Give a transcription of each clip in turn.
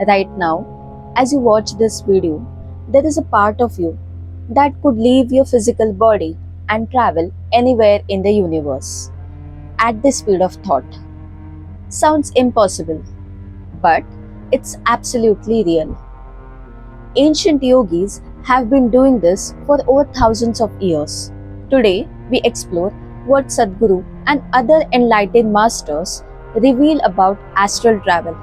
Right now, as you watch this video, there is a part of you that could leave your physical body and travel anywhere in the universe at the speed of thought. Sounds impossible, but it's absolutely real. Ancient yogis have been doing this for over thousands of years. Today, we explore what Sadhguru and other enlightened masters reveal about astral travel,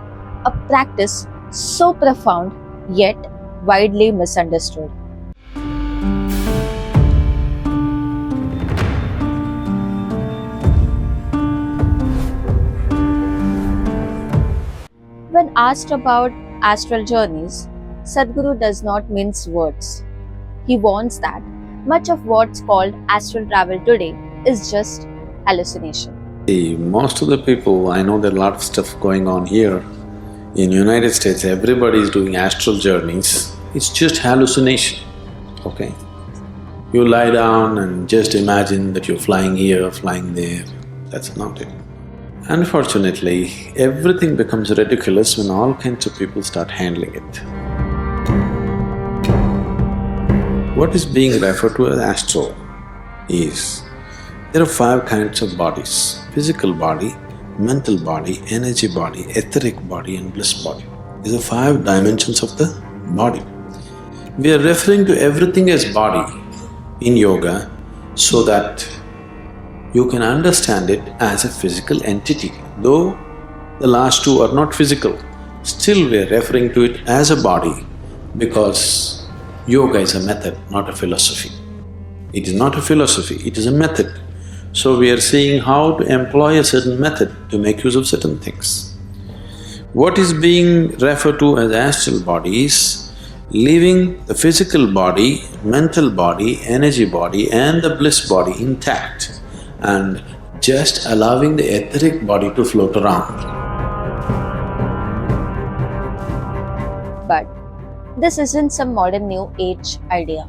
a practice so profound yet widely misunderstood. When asked about astral journeys, Sadhguru does not mince words. He warns that much of what's called astral travel today is just hallucination. Most of the people, I know there are a lot of stuff going on here. In United States, everybody is doing astral journeys. It's just hallucination, okay? You lie down and just imagine that you're flying here, flying there. That's not it. Unfortunately, everything becomes ridiculous when all kinds of people start handling it. What is being referred to as astral is, there are 5 kinds of bodies: physical body, mental body, energy body, etheric body and bliss body. These are 5 dimensions of the body. We are referring to everything as body in yoga so that you can understand it as a physical entity. Though the last 2 are not physical, still we are referring to it as a body because yoga is a method, not a philosophy. It is not a philosophy, it is a method. So we are seeing how to employ a certain method to make use of certain things. What is being referred to as astral body is leaving the physical body, mental body, energy body and the bliss body intact and just allowing the etheric body to float around. But this isn't some modern new age idea.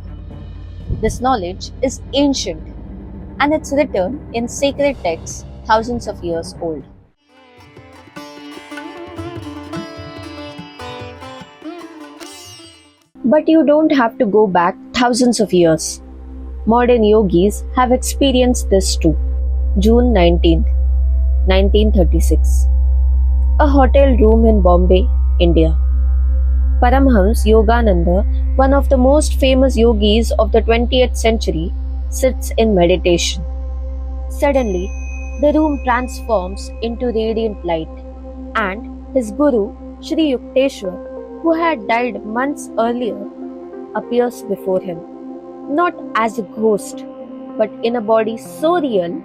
This knowledge is ancient and it's written in sacred texts thousands of years old. But you don't have to go back thousands of years. Modern yogis have experienced this too. June 19, 1936. A hotel room in Bombay, India. Paramhans Yogananda, one of the most famous yogis of the 20th century, sits in meditation. Suddenly, the room transforms into radiant light, and his guru, Sri Yukteswar, who had died months earlier, appears before him, not as a ghost, but in a body so real,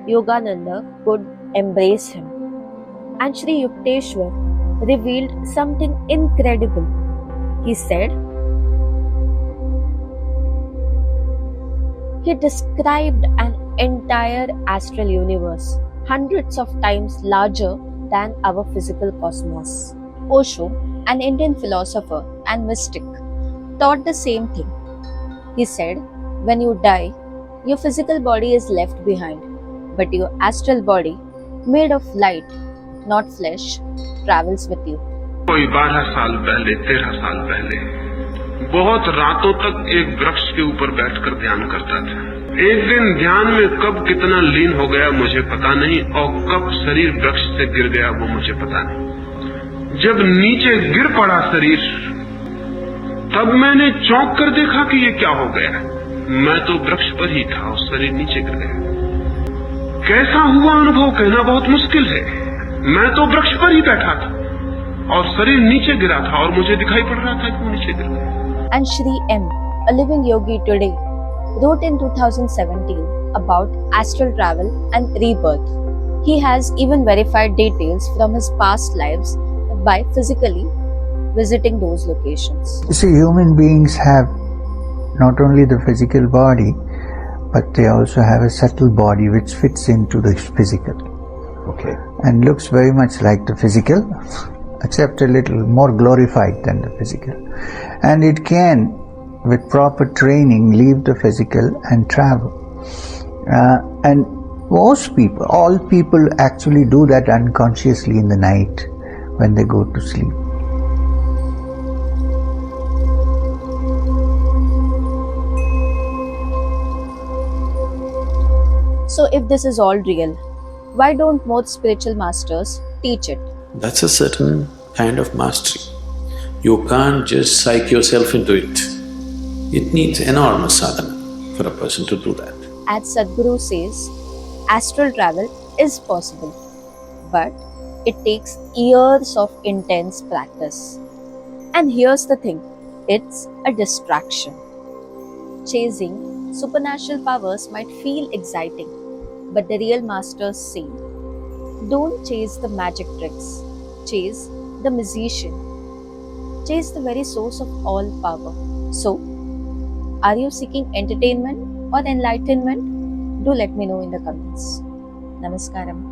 Yogananda could embrace him. And Sri Yukteswar revealed something incredible. He said, he described an entire astral universe, hundreds of times larger than our physical cosmos. Osho, an Indian philosopher and mystic, taught the same thing. He said, when you die, your physical body is left behind, but your astral body, made of light, not flesh, travels with you. कोई 12 साल पहले, 13 साल पहले बहुत रातों तक एक वृक्ष के ऊपर बैठकर ध्यान करता था। एक दिन ध्यान में कब कितना लीन हो गया मुझे पता नहीं और कब शरीर वृक्ष से गिर गया वो मुझे पता नहीं। जब नीचे गिर पड़ा शरीर, तब मैंने चौंक कर देखा कि ये क्या हो गया। मैं तो वृक्ष पर ही था और शरीर नीचे गिर गया। कैसा हुआ अनुभव कहना बहुत मुश्किल है। मैं तो वृक्ष पर ही बैठा था और शरीर नीचे गिरा था और मुझे दिखाई पड़ रहा था कि वो नीचे गिर गया। And Shri M, a living yogi today, wrote in 2017 about astral travel and rebirth. He has even verified details from his past lives by physically visiting those locations. You see, human beings have not only the physical body, but they also have a subtle body which fits into the physical. Okay. And looks very much like the physical, except a little more glorified than the physical. And it can, with proper training, leave the physical and travel. And most people, all people actually do that unconsciously in the night when they go to sleep. So, if this is all real, why don't more spiritual masters teach it? That's a certain kind of mastery. You can't just psych yourself into it. It needs enormous sadhana for a person to do that. As Sadhguru says, astral travel is possible, but it takes years of intense practice. And here's the thing, it's a distraction. Chasing supernatural powers might feel exciting, but the real masters say, don't chase the magic tricks, chase the musician, chase the very source of all power. So, are you seeking entertainment or enlightenment? Do let me know in the comments. Namaskaram.